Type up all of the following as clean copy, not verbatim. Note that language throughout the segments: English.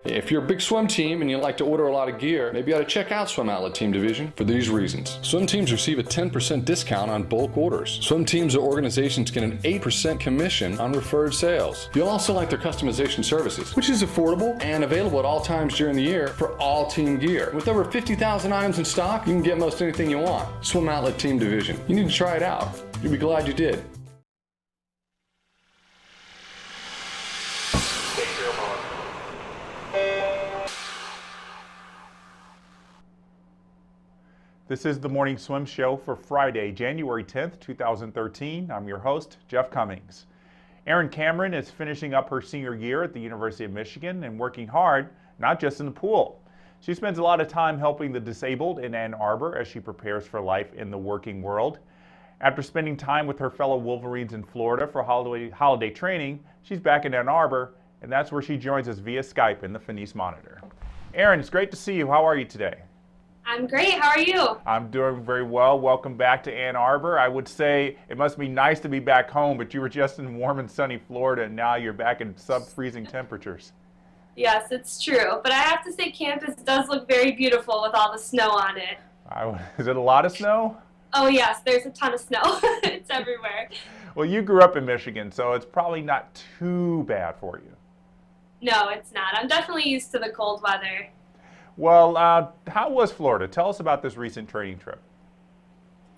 If you're a big swim team and you like to order a lot of gear, maybe you ought to check out Swim Outlet Team Division for these reasons. Swim teams receive a 10% discount on bulk orders. Swim teams or organizations get an 8% commission on referred sales. You'll also like their customization services, which is affordable and available at all times during the year for all team gear. With over 50,000 items in stock, you can get most anything you want. Swim Outlet Team Division. You need to try it out. You'll be glad you did. This is the Morning Swim Show for Friday, January 10th, 2013. I'm your host, Jeff Cummings. Erin Cameron is finishing up her senior year at the University of Michigan and working hard, not just in the pool. She spends a lot of time helping the disabled in Ann Arbor as she prepares for life in the working world. After spending time with her fellow Wolverines in Florida for holiday training, she's back in Ann Arbor, and that's where she joins us via Skype in the Finis monitor. Erin, it's great to see you. How are you today? I'm great. How are you? I'm doing very well. Welcome back to Ann Arbor. I would say it must be nice to be back home, but you were just in warm and sunny Florida, and now you're back in sub-freezing temperatures. Yes, it's true. But I have to say campus does look very beautiful with all the snow on it. Is it a lot of snow? Oh yes, there's a ton of snow. It's everywhere. Well, you grew up in Michigan, so it's probably not too bad for you. No, it's not. I'm definitely used to the cold weather. Well, how was Florida? Tell us about this recent training trip.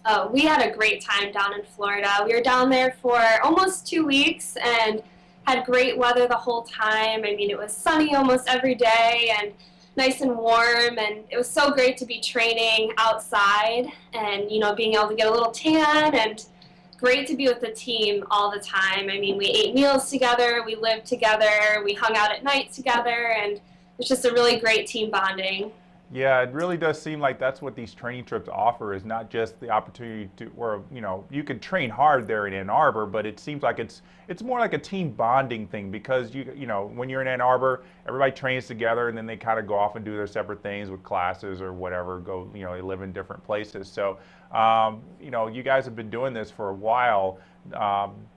Oh, we had a great time down in Florida. We were down there for almost 2 weeks and had great weather the whole time. I mean, it was sunny almost every day and nice and warm, and it was so great to be training outside and, you know, being able to get a little tan, and great to be with the team all the time. I mean, we ate meals together, we lived together, we hung out at night together, and it's just a really great team bonding. Yeah, it really does seem like that's what these training trips offer, is not just the opportunity to, where, you know, you can train hard there in Ann Arbor, but it seems like it's more like a team bonding thing, because you know, when you're in Ann Arbor, everybody trains together and then they kind of go off and do their separate things with classes or whatever, you know, they live in different places. So, you know, you guys have been doing this for a while.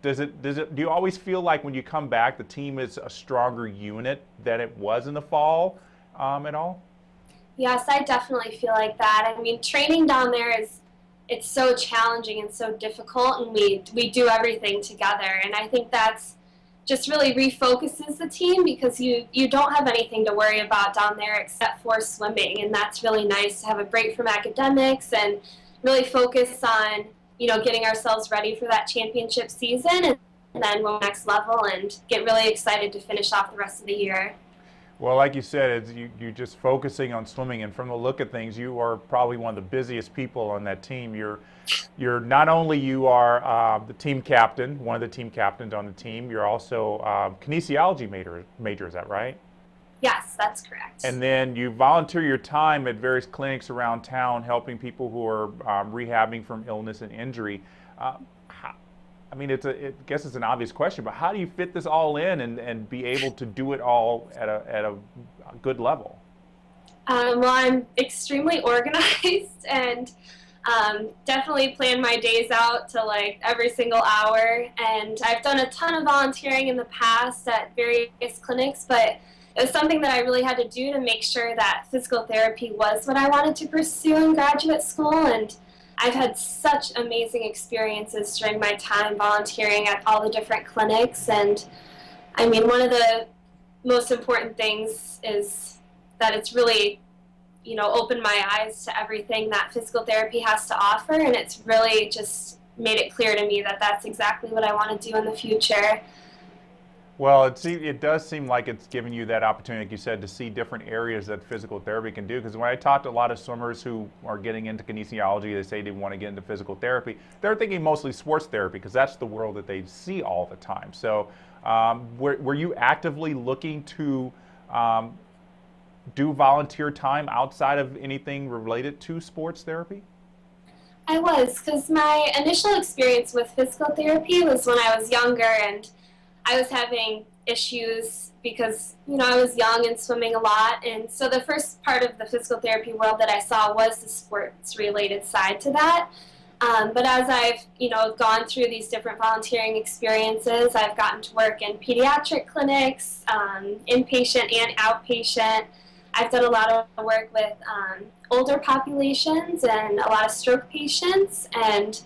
Do you always feel like when you come back, the team is a stronger unit than it was in the fall at all? Yes, I definitely feel like that. I mean, training down there it's so challenging and so difficult, and we do everything together. And I think that's just really refocuses the team, because you don't have anything to worry about down there except for swimming, and that's really nice to have a break from academics and really focus on, you know, getting ourselves ready for that championship season, and then go next level and get really excited to finish off the rest of the year. Well, like you said, you're just focusing on swimming, and from the look of things, you are probably one of the busiest people on that team. You're not only you are the team captain, one of the team captains on the team. You're also kinesiology major. Is that right? Yes, that's correct. And then you volunteer your time at various clinics around town, helping people who are rehabbing from illness and injury. I mean, I guess it's an obvious question, but how do you fit this all in and be able to do it all at a good level? Well, I'm extremely organized and definitely plan my days out to like every single hour. And I've done a ton of volunteering in the past at various clinics, but it was something that I really had to do to make sure that physical therapy was what I wanted to pursue in graduate school. And I've had such amazing experiences during my time volunteering at all the different clinics. And I mean, one of the most important things is that it's really, you know, opened my eyes to everything that physical therapy has to offer. And it's really just made it clear to me that that's exactly what I want to do in the future. Well, it does seem like it's giving you that opportunity, like you said, to see different areas that physical therapy can do. Because when I talk to a lot of swimmers who are getting into kinesiology, they say they want to get into physical therapy. They're thinking mostly sports therapy, because that's the world that they see all the time. So were you actively looking to do volunteer time outside of anything related to sports therapy? I was, because my initial experience with physical therapy was when I was younger, and I was having issues because, you know, I was young and swimming a lot. And so the first part of the physical therapy world that I saw was the sports-related side to that. But as I've, gone through these different volunteering experiences, I've gotten to work in pediatric clinics, inpatient and outpatient. I've done a lot of work with older populations and a lot of stroke patients, and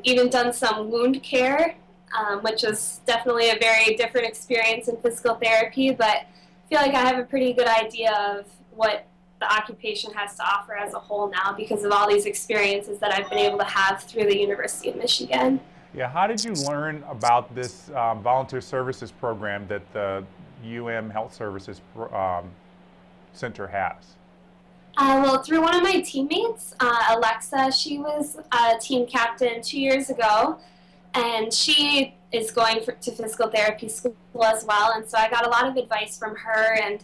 even done some wound care, which was definitely a very different experience in physical therapy, but I feel like I have a pretty good idea of what the occupation has to offer as a whole now because of all these experiences that I've been able to have through the University of Michigan. Yeah, how did you learn about this volunteer services program that the Health Services Center has? Well, through one of my teammates, Alexa, she was a team captain 2 years ago, and she is going to physical therapy school as well, and so I got a lot of advice from her, and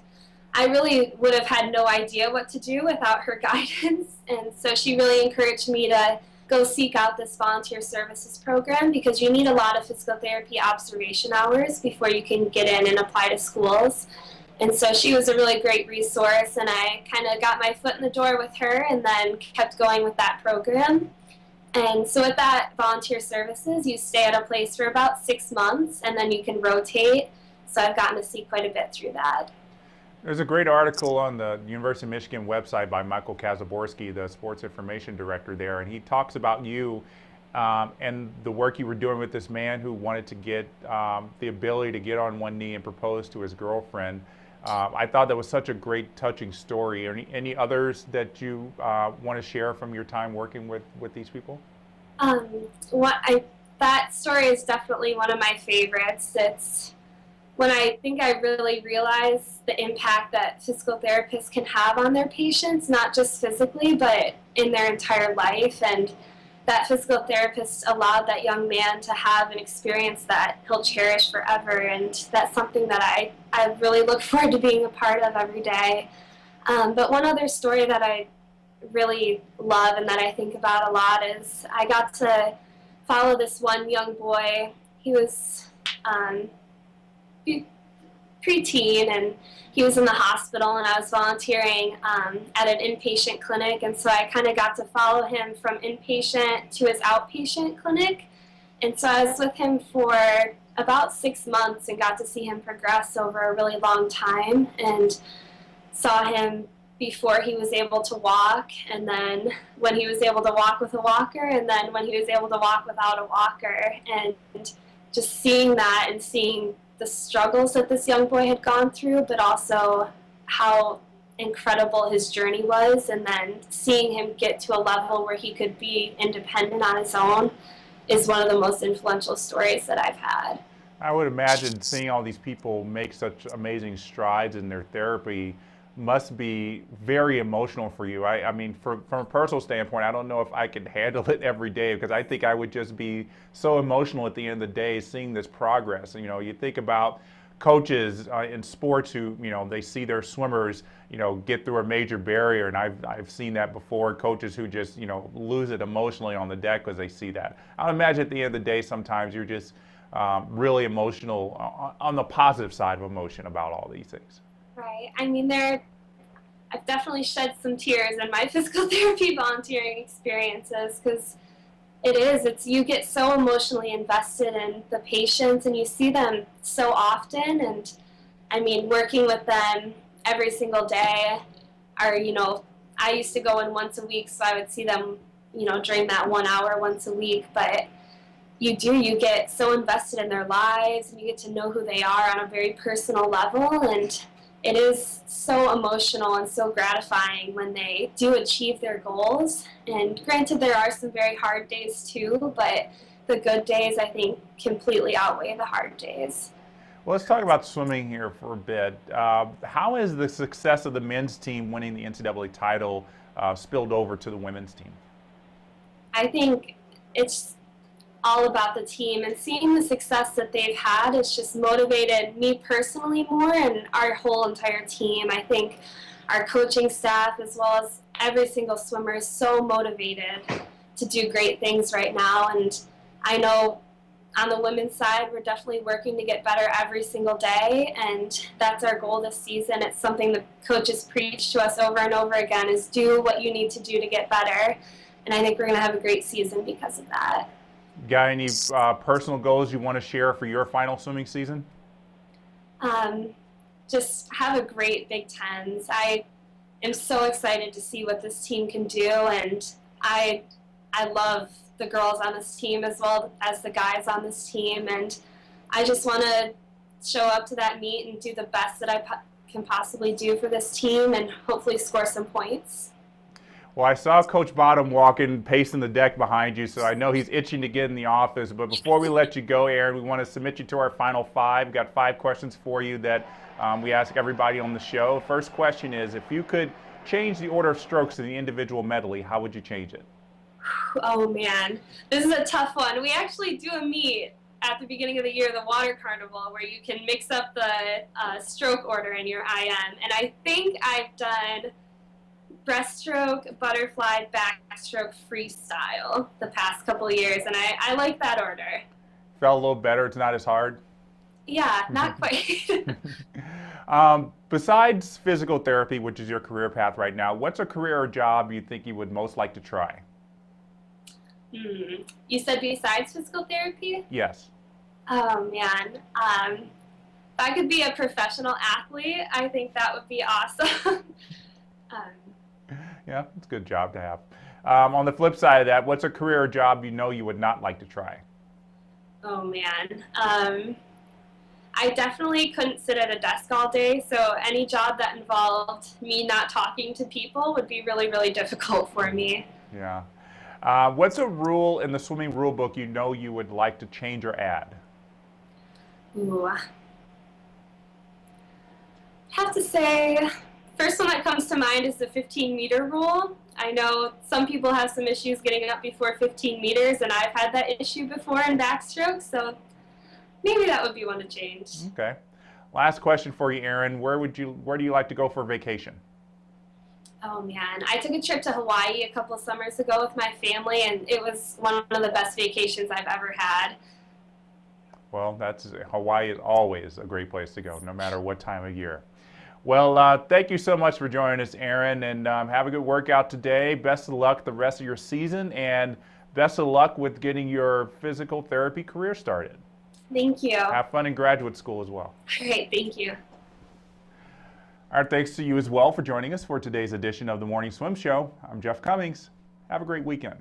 I really would have had no idea what to do without her guidance, and so she really encouraged me to go seek out this volunteer services program because you need a lot of physical therapy observation hours before you can get in and apply to schools. And so she was a really great resource, and I kind of got my foot in the door with her and then kept going with that program. And so with that volunteer services, you stay at a place for about 6 months, and then you can rotate. So I've gotten to see quite a bit through that. There's a great article on the University of Michigan website by Michael Kazaborski, the sports information director there, and he talks about you and the work you were doing with this man who wanted to get the ability to get on one knee and propose to his girlfriend. I thought that was such a great, touching story. Any others that you want to share from your time working with these people? That story is definitely one of my favorites. It's when I think I really realized the impact that physical therapists can have on their patients, not just physically, but in their entire life. And that physical therapist allowed that young man to have an experience that he'll cherish forever. And that's something that I really look forward to being a part of every day. But one other story that I really love and that I think about a lot is I got to follow this one young boy. He was preteen, and he was in the hospital, and I was volunteering at an inpatient clinic, and so I kind of got to follow him from inpatient to his outpatient clinic, and so I was with him for about 6 months and got to see him progress over a really long time, and saw him before he was able to walk, and then when he was able to walk with a walker, and then when he was able to walk without a walker, and just seeing that and seeing the struggles that this young boy had gone through, but also how incredible his journey was, and then seeing him get to a level where he could be independent on his own is one of the most influential stories that I've had. I would imagine seeing all these people make such amazing strides in their therapy must be very emotional for you. I mean, from a personal standpoint, I don't know if I could handle it every day because I think I would just be so emotional at the end of the day seeing this progress. And, you think about coaches in sports who, they see their swimmers, get through a major barrier, and I've seen that before. Coaches who just, lose it emotionally on the deck because they see that. I would imagine at the end of the day, sometimes you're just really emotional on the positive side of emotion about all these things. Right. I mean, I've definitely shed some tears in my physical therapy volunteering experiences because you get so emotionally invested in the patients and you see them so often. And I mean, working with them every single day I used to go in once a week, so I would see them, during that 1 hour once a week. But you get so invested in their lives and you get to know who they are on a very personal level, and it is so emotional and so gratifying when they do achieve their goals. And granted, there are some very hard days too, but the good days, I think, completely outweigh the hard days. Well, let's talk about swimming here for a bit. How has the success of the men's team winning the NCAA title spilled over to the women's team? I think it's all about the team, and seeing the success that they've had has just motivated me personally more and our whole entire team. I think our coaching staff as well as every single swimmer is so motivated to do great things right now, and I know on the women's side we're definitely working to get better every single day, and that's our goal this season. It's something the coaches preach to us over and over again, is do what you need to do to get better. and I think we're going to have a great season because of that. Got any personal goals you want to share for your final swimming season? Just have a great Big Tens. I am so excited to see what this team can do, and I love the girls on this team as well as the guys on this team, and I just want to show up to that meet and do the best that I can possibly do for this team and hopefully score some points. Well, I saw Coach Bottom walking, pacing the deck behind you, so I know he's itching to get in the office. But before we let you go, Erin, we want to submit you to our final five. We've got 5 questions for you that we ask everybody on the show. First question is, if you could change the order of strokes in the individual medley, how would you change it? Oh man, this is a tough one. We actually do a meet at the beginning of the year, the Water Carnival, where you can mix up the stroke order in your IM. And I think I've done breaststroke, butterfly, backstroke, freestyle the past couple of years, and I like that order. Felt a little better. It's not as hard. Yeah, not quite. Besides physical therapy, which is your career path right now, what's a career or job you think you would most like to try? You said besides physical therapy? Yes. Oh man, if I could be a professional athlete, I think that would be awesome. Yeah, it's a good job to have. On the flip side of that, what's a career or job you know you would not like to try? Oh man, I definitely couldn't sit at a desk all day, so any job that involved me not talking to people would be really, really difficult for me. Yeah. What's a rule in the swimming rule book you know you would like to change or add? Ooh. I have to say, first one that comes to mind is the 15-meter rule. I know some people have some issues getting up before 15 meters, and I've had that issue before in backstroke, so maybe that would be one to change. Okay. Last question for you, Erin. Where do you like to go for vacation? Oh man, I took a trip to Hawaii a couple summers ago with my family, and it was one of the best vacations I've ever had. Well, Hawaii is always a great place to go, no matter what time of year. Well, thank you so much for joining us, Erin, and have a good workout today. Best of luck the rest of your season, and best of luck with getting your physical therapy career started. Thank you. Have fun in graduate school as well. All right, thank you. All right, thanks to you as well for joining us for today's edition of the Morning Swim Show. I'm Jeff Cummings. Have a great weekend.